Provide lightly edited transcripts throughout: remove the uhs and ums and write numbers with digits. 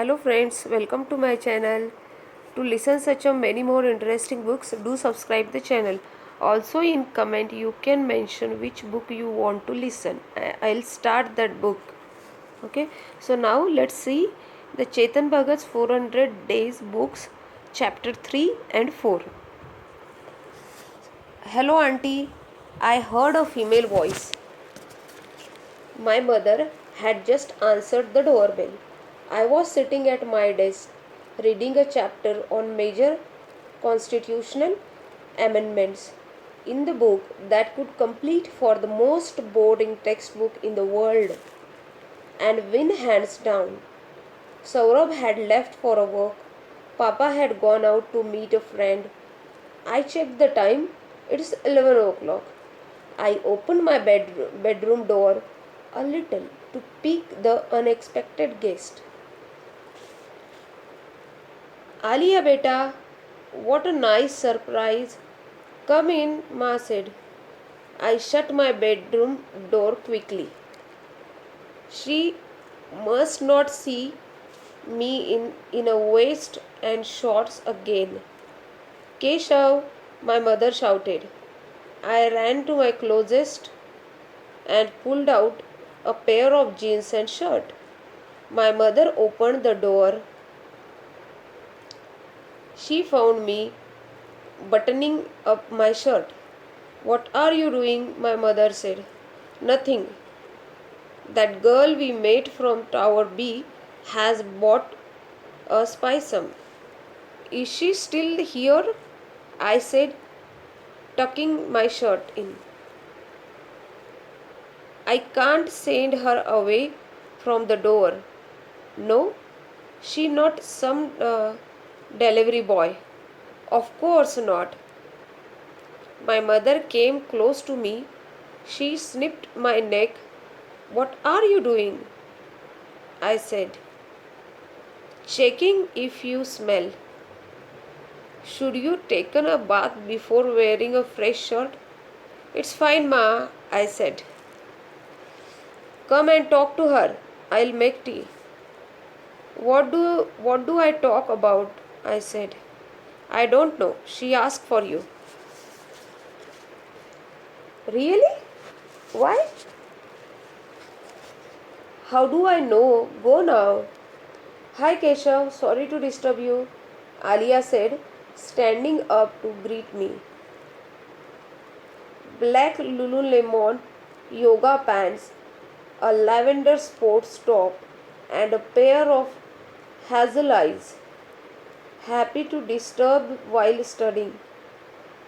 Hello friends, welcome to my channel. To listen such a many more interesting books, do subscribe the channel. Also in comment you can mention which book you want to listen. I'll start that book. Okay, so now let's see the Chetan Bhagat's 400 Days books, chapter 3 and 4. Hello auntie, I heard a female voice. My mother had just answered the doorbell. I was sitting at my desk reading a chapter on major constitutional amendments in the book that could complete for the most boring textbook in the world and win hands down. Saurabh had left for a walk. Papa had gone out to meet a friend. I checked the time. It's 11 o'clock. I opened my bedroom door a little to pique the unexpected guest. Alia beta, what a nice surprise. Come in, Ma said. I shut my bedroom door quickly. She must not see me in a waist and shorts again. Keshav, my mother shouted. I ran to my closet and pulled out a pair of jeans and shirt. My mother opened the door. She found me buttoning up my shirt. What are you doing? My mother said. Nothing. That girl we met from Tower B has bought us some. Is she still here? I said, tucking my shirt in. I can't send her away from the door. No, she not some delivery boy. Of course not. My mother came close to me. She snipped my neck. What are you doing? I said. Checking if you smell. Should you taken a bath before wearing a fresh shirt? It's fine, Ma, I said. Come and talk to her. I'll make tea. What do I talk about? I said. I don't know. She asked for you. Really? Why? How do I know? Go now. Hi Keshav, sorry to disturb you, Alia said, standing up to greet me. Black Lululemon yoga pants, a lavender sports top, and a pair of hazel eyes. Happy to disturb while studying.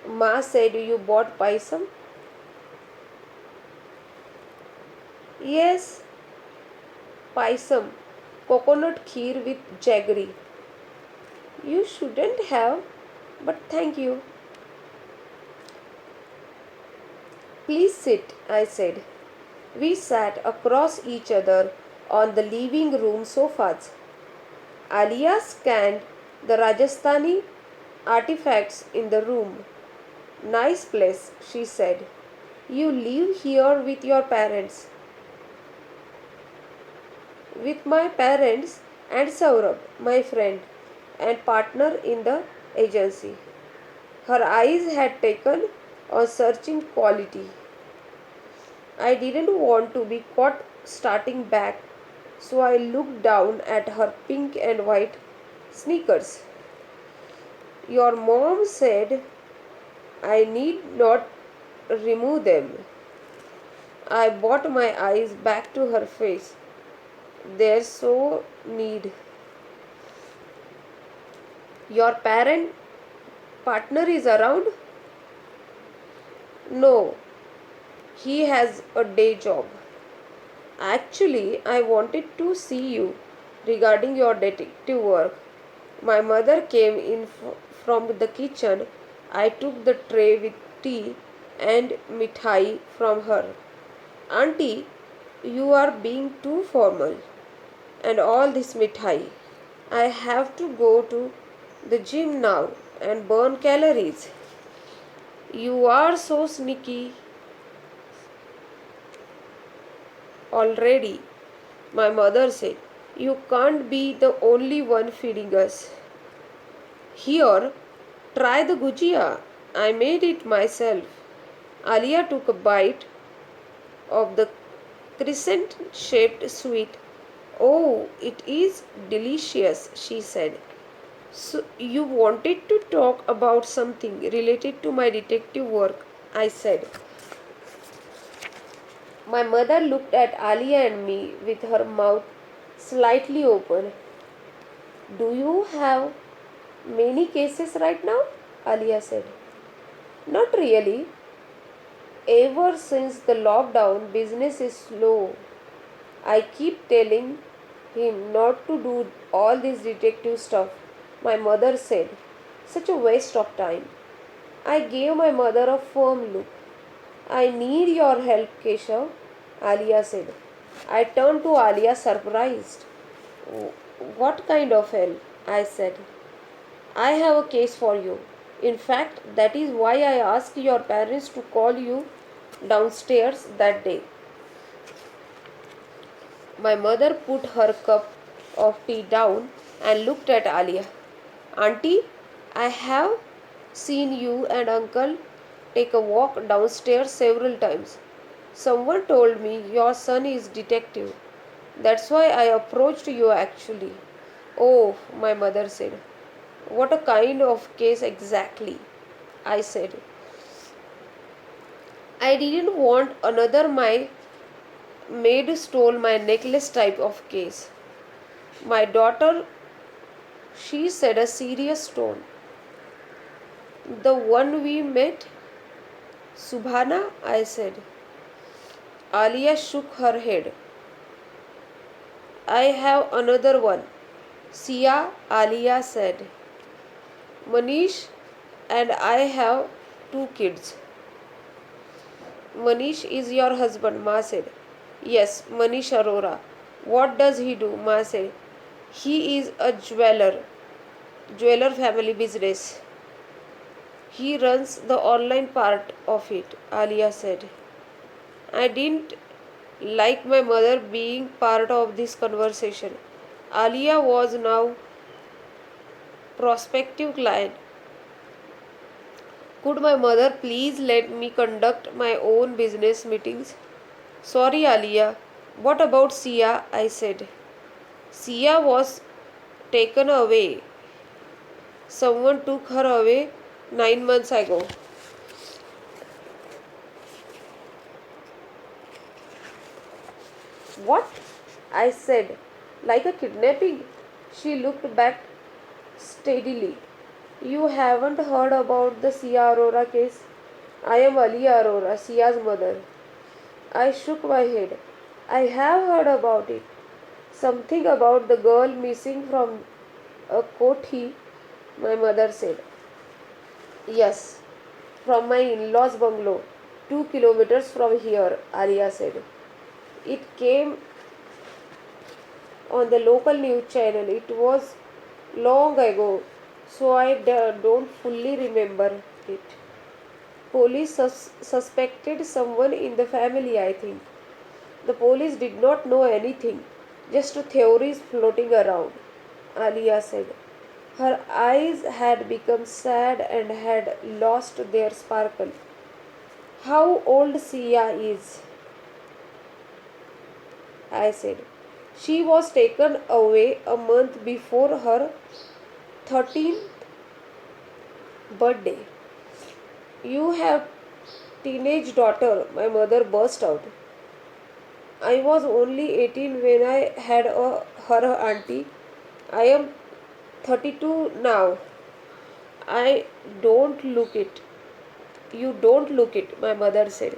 Ma said you bought some? Yes, paisam, coconut kheer with jaggery. You shouldn't have, but thank you. Please sit, I said. We sat across each other on the living room sofas. Alia scanned the Rajasthani artifacts in the room. Nice place, she said. You live here with your parents. With my parents and Saurabh, my friend and partner in the agency. Her eyes had taken on searching quality. I didn't want to be caught starting back, so I looked down at her pink and white sneakers. Your mom said I need not remove them. I brought my eyes back to her face. There's so need. Your partner is around? No, he has a day job. Actually, I wanted to see you regarding your detective work. My mother came in from the kitchen. I took the tray with tea and mithai from her. Auntie, you are being too formal. And all this mithai. I have to go to the gym now and burn calories. You are so sneaky. Already, my mother said. You can't be the only one feeding us. Here, try the gujia. I made it myself. Alia took a bite of the crescent shaped sweet. Oh, it is delicious, she said. So, you wanted to talk about something related to my detective work, I said. My mother looked at Alia and me with her mouth slightly open. Do you have many cases right now? Alia said. Not really. Ever since the lockdown, business is slow. I keep telling him not to do all this detective stuff, my mother said. Such a waste of time. I gave my mother a firm look. I need your help, Keshav, Alia said. I turned to Alia surprised. What kind of help? I said. I have a case for you. In fact, that is why I asked your parents to call you downstairs that day. My mother put her cup of tea down and looked at Alia. Auntie, I have seen you and uncle take a walk downstairs several times. Someone told me your son is detective. That's why I approached you actually. Oh, my mother said. What a kind of case exactly? I said. I didn't want another my maid stole my necklace type of case. My daughter, she said a serious tone. The one we met? Subhana, I said. Alia shook her head. I have another one. Siya, Alia said. Manish and I have two kids. Manish is your husband, Ma said. Yes, Manish Arora. What does he do? Ma said. He is a jeweler family business. He runs the online part of it, Alia said. I didn't like my mother being part of this conversation. Alia was now prospective client. Could my mother please let me conduct my own business meetings? Sorry, Alia. What about Sia? I said. Sia was taken away. Someone took her away 9 months ago. What? I said. Like a kidnapping? She looked back steadily. You haven't heard about the Siya Arora case? I am Alia Arora, Sia's mother. I shook my head. I have heard about it. Something about the girl missing from a kothi, my mother said. Yes, from my in-laws' bungalow, 2 kilometers from here, Alia said. It came on the local news channel. It was long ago, so I don't fully remember it. Police suspected someone in the family, I think. The police did not know anything, just theories floating around, Alia said. Her eyes had become sad and had lost their sparkle. How old Sia is? I said. She was taken away a month before her 13th birthday. You have teenage daughter, my mother burst out. I was only 18 when I had her auntie. I am 32 now. I don't look it. You don't look it, my mother said.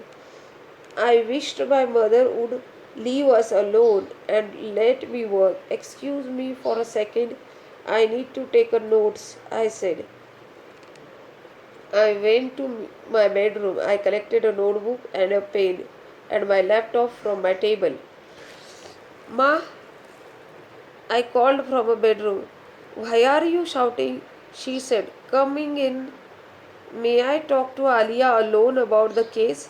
I wished my mother would leave us alone and let me work. Excuse me for a second. I need to take a notes, I said. I went to my bedroom. I collected a notebook and a pen and my laptop from my table. Ma, I called from a bedroom. Why are you shouting? She said, coming in. May I talk to Alia alone about the case?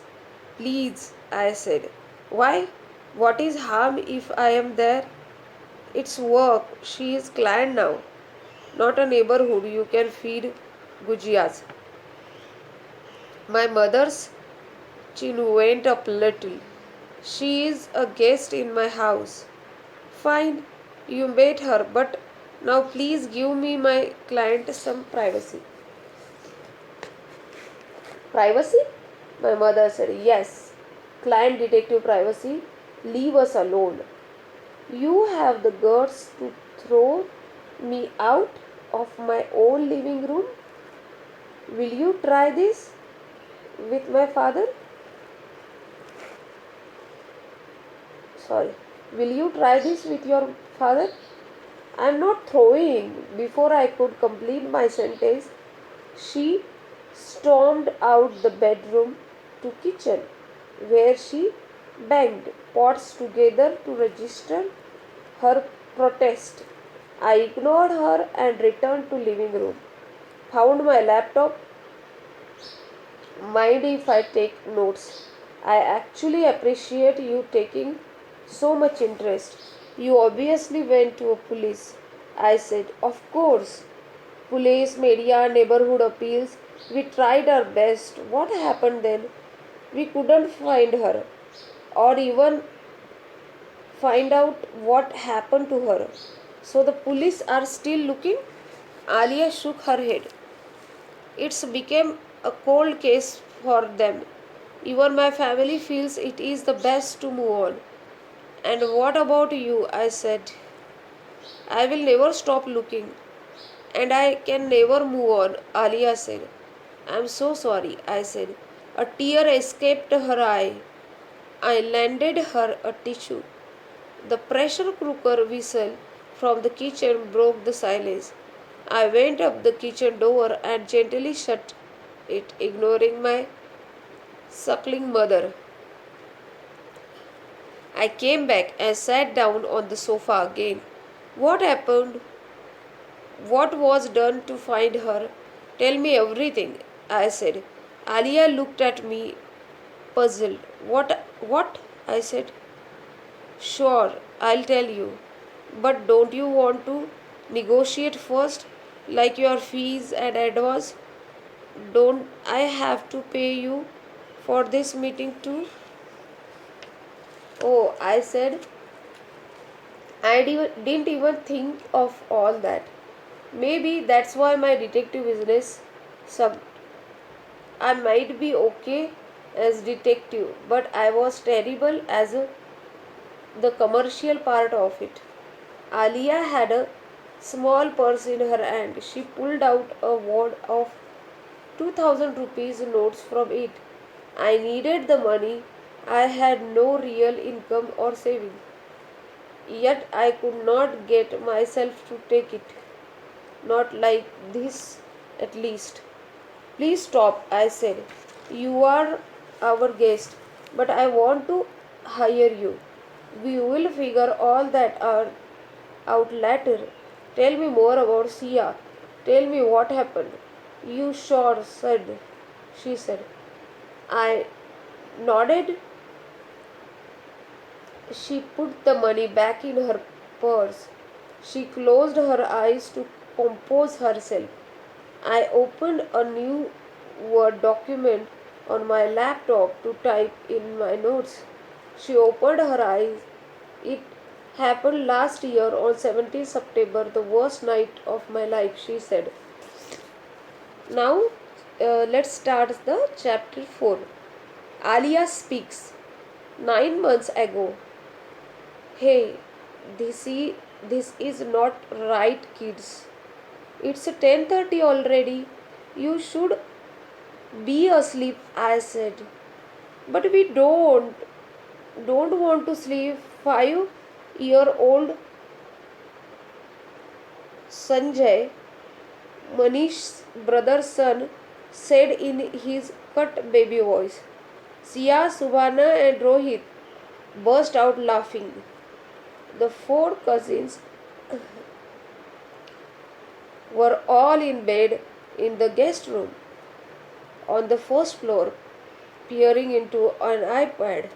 Please, I said. Why? What is harm if I am there? It's work. She is client now, not a neighborhood you can feed gujias. My mother's chin went up little. She is a guest in my house. Fine, you made her, but now please give me my client some privacy. Privacy? My mother said, yes. Client detective privacy. Leave us alone. You have the guts to throw me out of my own living room? Will you try this with my father? Sorry. Will you try this with your father? I'm not throwing. Before I could complete my sentence, she stormed out the bedroom to kitchen, where she banged pots together to register her protest. I ignored her and returned to living room. Found my laptop. Mind if I take notes? I actually appreciate you taking so much interest. You obviously went to a police. I said, of course. Police, media, neighborhood appeals. We tried our best. What happened then? We couldn't find her or even find out what happened to her. So the police are still looking? Alia shook her head. It's become a cold case for them. Even my family feels it is the best to move on. And what about you? I said. I will never stop looking. And I can never move on, Alia said. I'm so sorry, I said. A tear escaped her eye. I lended her a tissue. The pressure cooker whistle from the kitchen broke the silence. I went up the kitchen door and gently shut it, ignoring my suckling mother. I came back and sat down on the sofa again. What happened? What was done to find her? Tell me everything, I said. Alia looked at me, puzzled. What? I said. Sure, I'll tell you. But don't you want to negotiate first, like your fees and advance? Don't I have to pay you for this meeting too? Oh, I said, didn't even think of all that. Maybe that's why my detective business sucked. I might be okay as detective, but I was terrible as the commercial part of it. Alia had a small purse in her hand. She pulled out a wad of 2000 rupees notes from it. I needed the money. I had no real income or saving. Yet I could not get myself to take it. Not like this, at least. Please stop, I said. You are our guest, but I want to hire you. We will figure all that out later. Tell me more about Sia. Tell me what happened. You sure said, she said. I nodded. She put the money back in her purse. She closed her eyes to compose herself. I opened a new Word document on my laptop to type in my notes. She opened her eyes. It happened last year on 17th September, the worst night of my life, she said. Now, let's start the chapter 4. Alia speaks. 9 months ago. Hey, this is not right, kids. It's 10:30 already. You should be asleep, I said. But we don't want to sleep. 5-year-old Sanjay, Manish's brother's son, said in his cut baby voice. Siya, Subhana and Rohit burst out laughing. The four cousins were all in bed in the guest room on the first floor, peering into an iPad.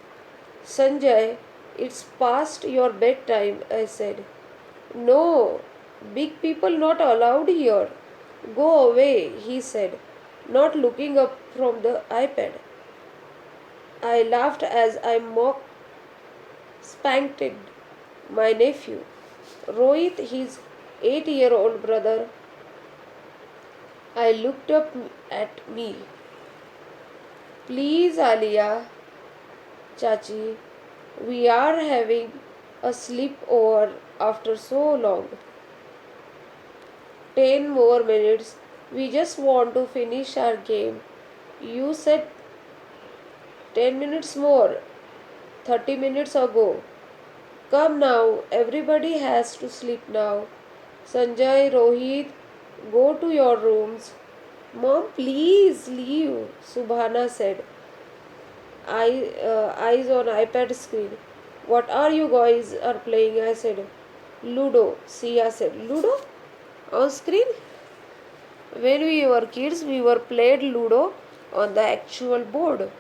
Sanjay, it's past your bedtime, I said. No, big people not allowed here. Go away, he said, not looking up from the iPad. I laughed as I mock spanked my nephew. Rohit, his 8-year-old brother, I looked up at me. Please, Alia, Chachi, we are having a sleepover after so long. 10 more minutes. We just want to finish our game. You said 10 minutes more 30 minutes ago. Come now, everybody has to sleep now. Sanjay, Rohit, go to your rooms. Mom, please leave, Subhana said, eyes on iPad screen. What are you guys are playing? I said. Ludo, Siya said. Ludo? On screen? When we were kids, we were played Ludo on the actual board.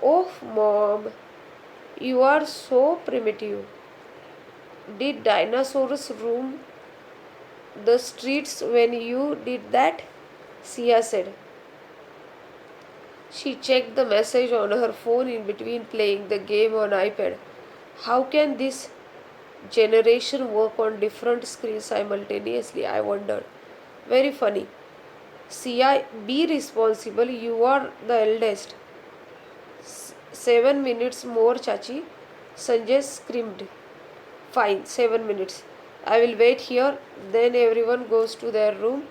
Oh, Mom, you are so primitive. Did dinosaurs roam the streets when you did that? Sia said. She checked the message on her phone in between playing the game on iPad. How can this generation work on different screens simultaneously? I wondered. Very funny. Sia, be responsible. You are the eldest. 7 minutes more, Chachi. Sanjay screamed. Fine, 7 minutes. I will wait here. Then everyone goes to their room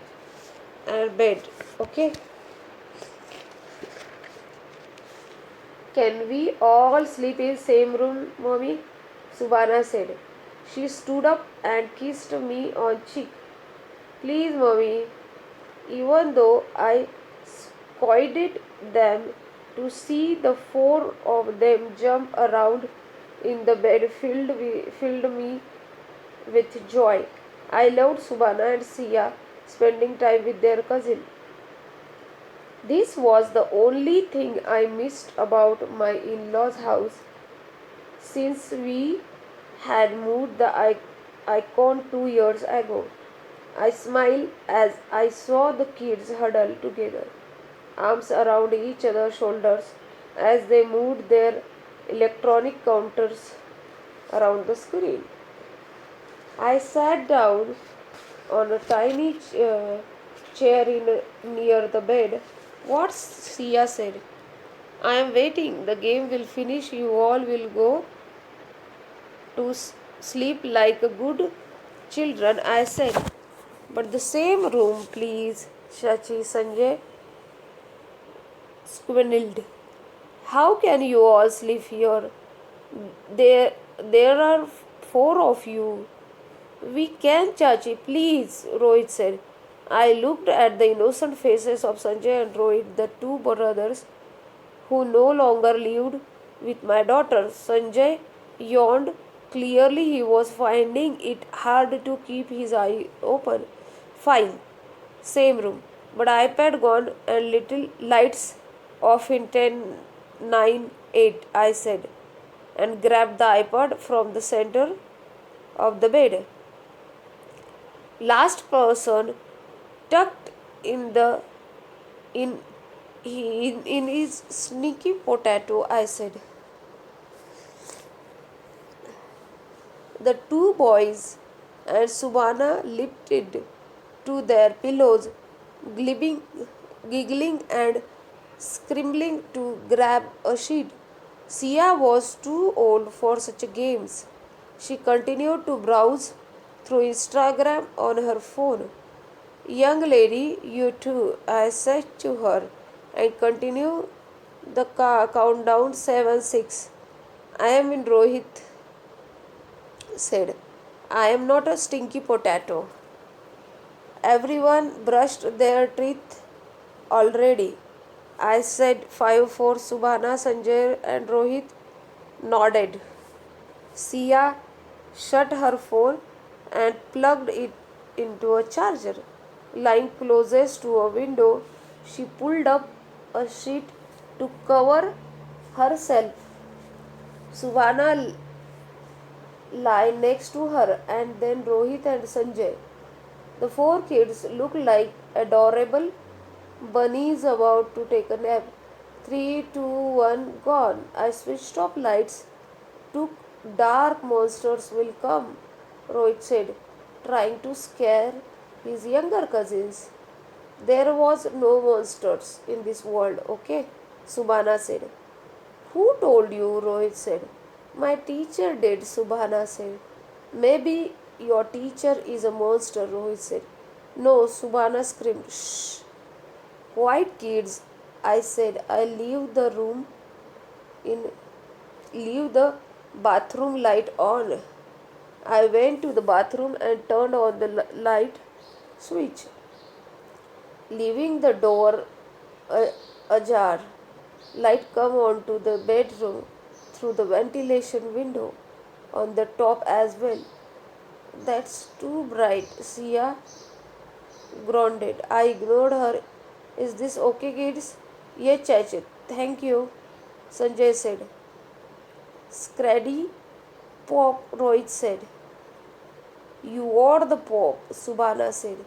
and bed. Okay? Can we all sleep in same room, mommy? Subhana said. She stood up and kissed me on cheek. Please, mommy. Even though I scolded them to see the four of them jump around in the bed filled me with joy. I loved Subhana and Sia spending time with their cousin. This was the only thing I missed about my in-laws' house since we had moved the icon 2 years ago. I smiled as I saw the kids huddle together, arms around each other's shoulders as they moved their electronic counters around the screen. I sat down on a tiny chair near the bed. What? Sia said. I am waiting. The game will finish. You all will go to sleep like a good children, I said. But the same room, please, Shachi. Sanjay squealed. How can you all sleep here? There are four of you. We can, Chachi, please, Rohit said. I looked at the innocent faces of Sanjay and Rohit, the two brothers who no longer lived with my daughter. Sanjay yawned. Clearly, he was finding it hard to keep his eye open. Fine, same room, but iPad gone and little lights off in 10, 9, 8, I said, and grabbed the iPad from the center of the bed. Last person tucked in the in his sneaky potato, I said. The two boys and Subhana lifted to their pillows, giggling and scrambling to grab a sheet. Sia was too old for such games. She continued to browse through Instagram on her phone. Young lady, you too, I said to her, and continue the countdown 7 6. I am in, Rohit said. I am not a stinky potato. Everyone brushed their teeth already. I said 5 4. Subhana, Sanjay, and Rohit nodded. Sia shut her phone and plugged it into a charger. Lying closest to a window, she pulled up a sheet to cover herself. Subhana lie next to her, and then Rohit and Sanjay. The four kids looked like adorable bunnies about to take a nap. Three, two, one, gone. I switched off lights. Took dark monsters will come, Rohit said, trying to scare his younger cousins. There was no monsters in this world, okay? Subhana said. Who told you? Rohit said. My teacher did, Subhana said. Maybe your teacher is a monster, Rohit said. No, Subhana screamed. Shh. Quiet kids, I said. I in leave the bathroom light on. I went to the bathroom and turned on the light switch, leaving the door ajar. Light come onto the bedroom through the ventilation window on the top as well. That's too bright, Sia groaned. I ignored her. Is this okay, kids? Yes, Chachi. Thank you, Sanjay said. Scraddy Pop, Rohit said. You are the Pop, Subhana said.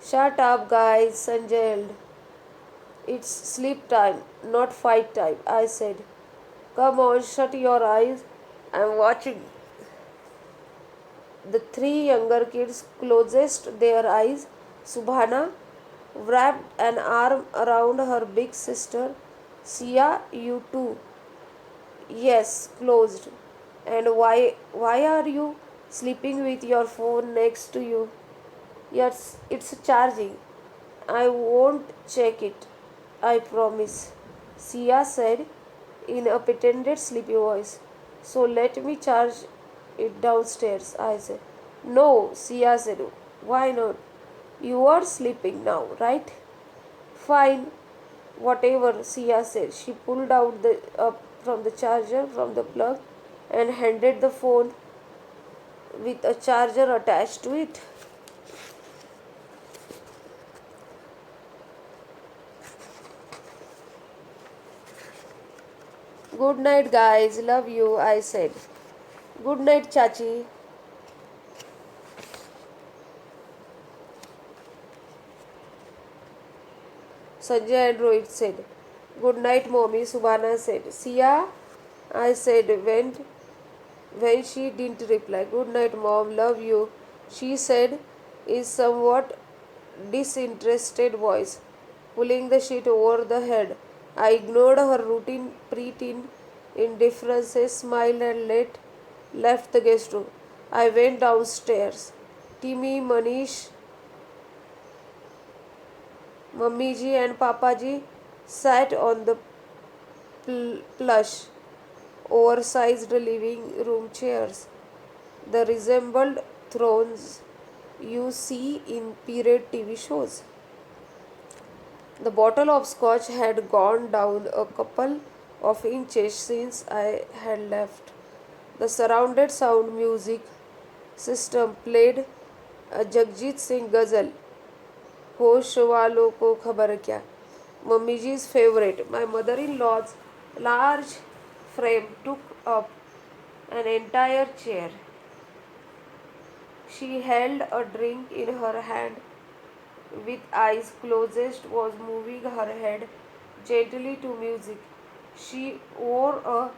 Shut up, guys, Sanjay yelled. It's sleep time, not fight time, I said. Come on, shut your eyes. I'm watching. The three younger kids closed their eyes. Subhana wrapped an arm around her big sister. Sia, you too. Yes, closed. And why are you sleeping with your phone next to you? Yes, it's charging. I won't check it. I promise. Sia said in a pretended sleepy voice. So let me charge it downstairs, I said. No, Sia said. Why not? You are sleeping now, right? Fine. Whatever, Sia said. She pulled out the from the charger from the plug and handed the phone with a charger attached to it. Good night, guys. Love you, I said. Good night, Chachi. Sanjay and Rohit said. Good night, mommy, Subhana said. Sia, I said when she didn't reply. Good night, mom. Love you, she said in somewhat disinterested voice, pulling the sheet over the head. I ignored her routine preteen indifferences, smiled and left the guest room. I went downstairs. Timmy, Manish, Mummy ji and Papa ji sat on the plush, oversized living room chairs. They resembled thrones you see in period TV shows. The bottle of scotch had gone down a couple of inches since I had left. The surrounded sound music system played a Jagjit Singh ghazal. होश वालों को खबर क्या. Mummy's favorite. My mother-in-law's large frame took up an entire chair. She held a drink in her hand. With eyes closed, was moving her head gently to music. She wore a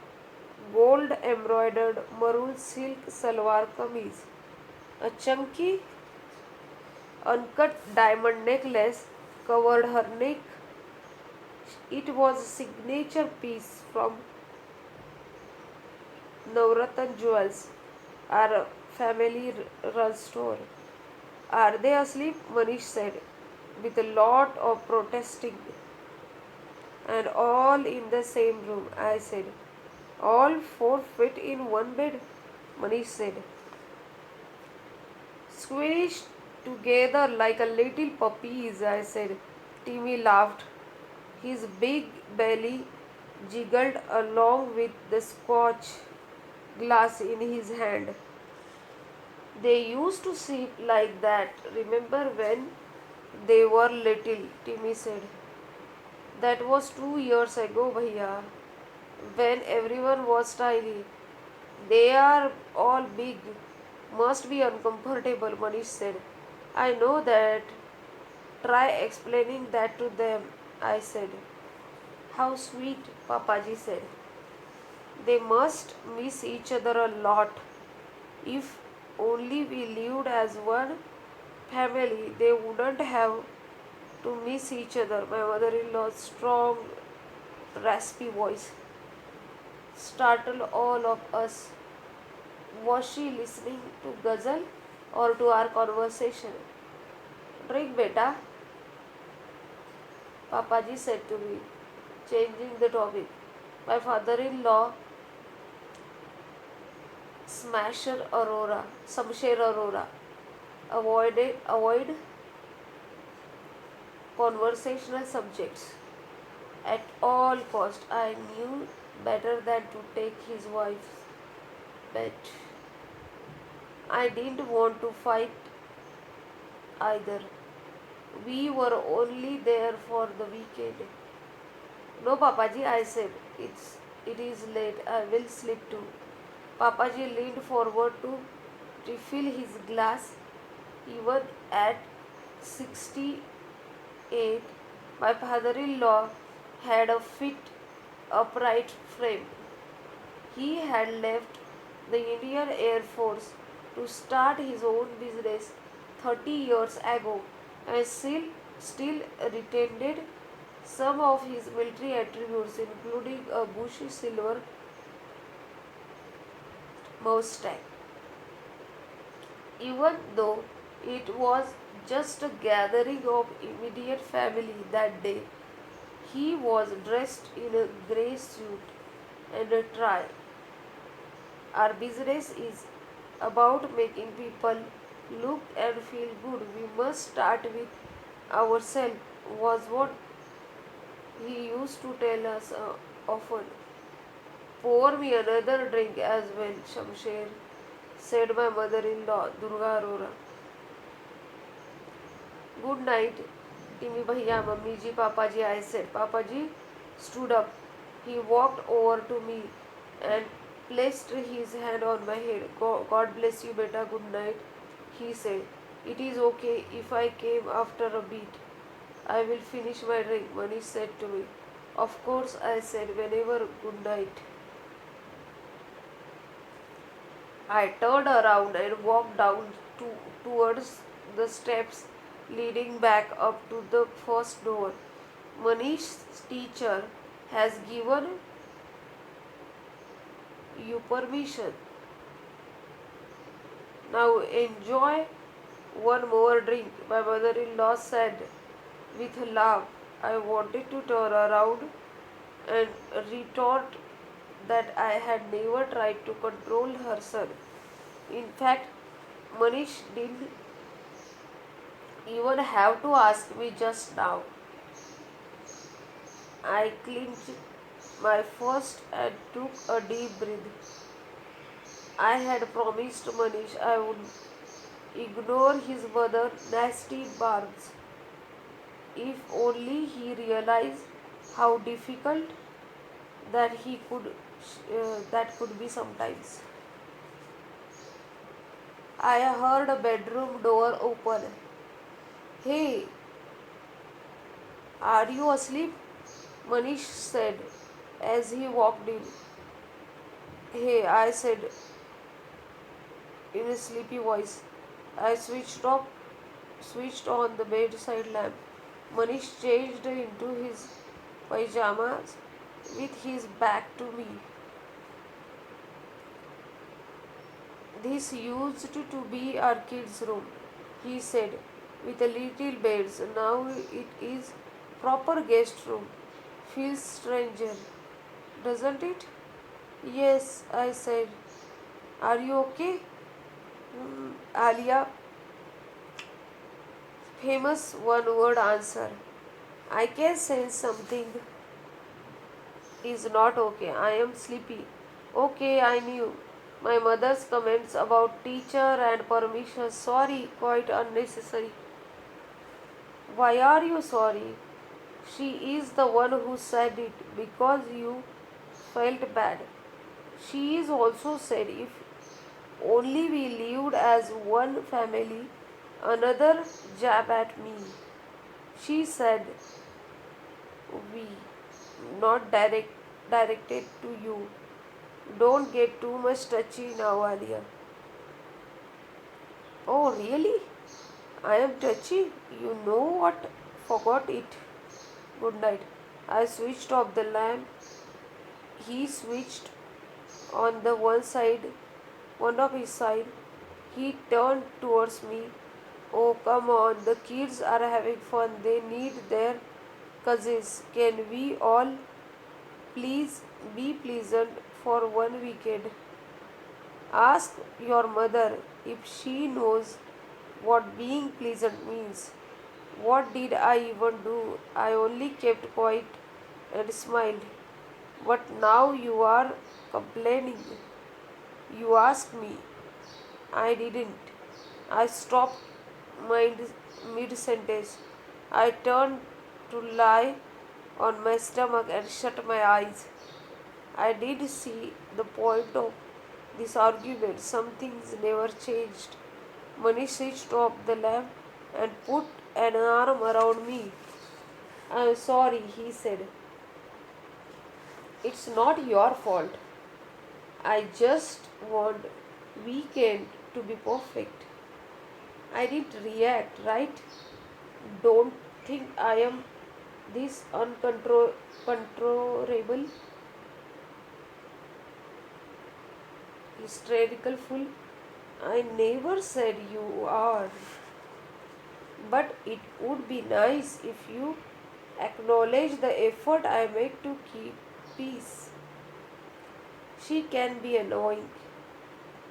gold embroidered maroon silk salwar kameez. A chunky uncut diamond necklace covered her neck. It was a signature piece from Navratan Jewels, our family run store. Are they asleep? Manish said, with a lot of protesting. And all in the same room, I said. All 4 feet in one bed, Manish said. Squished together like a little puppies, I said. Timmy laughed. His big belly jiggled along with the scotch glass in his hand. They used to sleep like that. Remember when they were little, Timmy said. That was 2 years ago, Bhaiya, when everyone was tiny. They are all big. Must be uncomfortable, Manish said. I know that. Try explaining that to them, I said. How sweet, Papaji said. They must miss each other a lot. If only we lived as one family, they wouldn't have to miss each other. My mother in law's strong, raspy voice startled all of us. Was she listening to Ghazal or to our conversation? Drink, beta, Papaji said to me, changing the topic. My father in law, Samsher Arora, avoid conversational subjects at all cost. I knew better than to take his wife's bet. I didn't want to fight either. We were only there for the weekend. No, Papaji, I said. It is late. I will sleep too. Papaji leaned forward to refill his glass. Even at 68, my father-in-law had a fit, upright frame. He had left the Indian Air Force to start his own business 30 years ago and still retained some of his military attributes, including a bushy silver mustache. Even though it was just a gathering of immediate family that day, he was dressed in a grey suit and a tie. Our business is about making people look and feel good. We must start with ourselves, was what he used to tell us often. Pour me another drink as well, Shamsher, said my mother-in-law, Durga Arora. Good night, Timmy Bhaiya, Mummy ji, Papa ji, I said. Papa ji stood up. He walked over to me and placed his hand on my head. God bless you, beta, good night, he said. It is okay if I came after a bit. I will finish my drink, Manish said to me. Of course, I said, whenever, good night. I turned around and walked down towards the steps leading back up to the first door. Manish's teacher has given you permission. Now enjoy one more drink, my mother-in-law said with a laugh. I wanted to turn around and retort that I had never tried to control her son. In fact, Manish didn't even have to ask me just now. I clenched my fist and took a deep breath. I had promised Manish I would ignore his mother's nasty barks. If only he realized how difficult that could be sometimes. I heard a bedroom door open. Hey, are you asleep? Manish said as he walked in. Hey, I said in a sleepy voice. I switched on the bedside lamp. Manish changed into his pajamas with his back to me. This used to be our kids' room, he said, with a little beds. Now it is proper guest room. Feels stranger, doesn't it? Yes, I said. Are you okay? Alia, famous one word answer. I can sense something is not okay. I am sleepy. Okay, I knew. My mother's comments about teacher and permission. Sorry, quite unnecessary. Why are you sorry? She is the one who said it because you felt bad. She is also said, if only we lived as one family. Another jab at me. She said, we, not directed to you. Don't get too much touchy now, Alia. Oh, really? I am touchy? You know what? Forgot it. Good night. I switched off the lamp. He switched on the one of his side. He turned towards me. Oh, come on. The kids are having fun. They need their cousins. Can we all please be pleasant for one weekend? Ask your mother if she knows what being pleasant means. What did I even do? I only kept quiet and smiled. But now you are complaining. You asked me. I didn't. I stopped mid sentence. I turned to lie on my stomach and shut my eyes. I did see the point of this argument. Some things never changed. Manish switched off the lamp and put an arm around me. I'm sorry, he said. It's not your fault. I just want weekend to be perfect. I didn't react, right? Don't think I am this uncontrollable, hysterical fool. I never said you are. But it would be nice if you acknowledge the effort I make to keep peace. She can be annoying.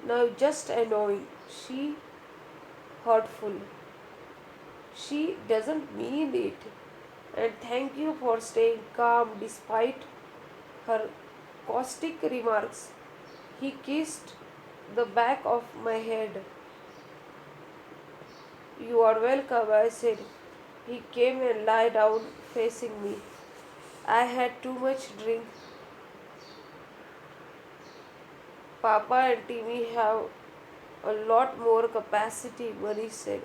Now just annoying. She hurtful. She doesn't mean it. And thank you for staying calm despite her caustic remarks. He kissed the back of my head. You are welcome, I said. He came and lay down facing me. I had too much drink. Papa and Timmy have a lot more capacity, Manish said.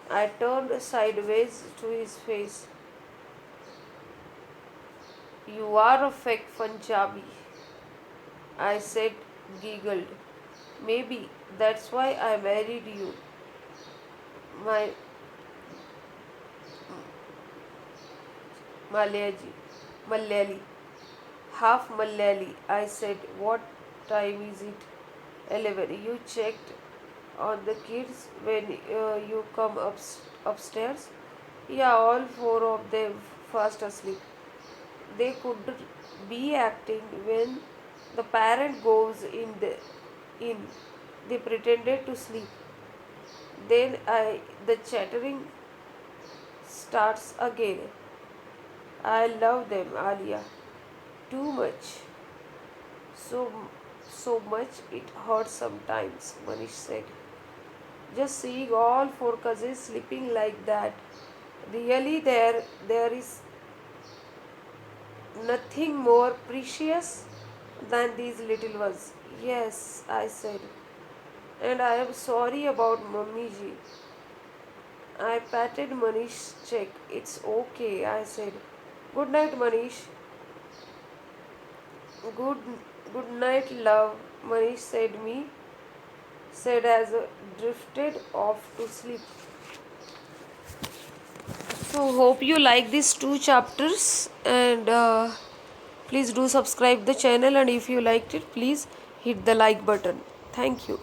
I turned sideways to his face. You are a fake Punjabi, I said, giggled. Maybe that's why I married you. My Malayaji, Malayali, half Malayali. I said, what time is it? 11. You checked on the kids when you come upstairs? Yeah, all four of them fast asleep. They could be acting when the parent goes in. They pretended to sleep. Then the chattering starts again. I love them, Alia. Too much. So so much it hurts sometimes, Manish said. Just seeing all four cousins sleeping like that. Really there is nothing more precious than these little ones. Yes, I said. And I am sorry about Mummy ji. I patted Manish's cheek. It's okay, I said. Good night, Manish. Good good night, love, Manish said as drifted off to sleep. So hope you like these two chapters, and please do subscribe the channel, and if you liked it, please hit the like button. Thank you.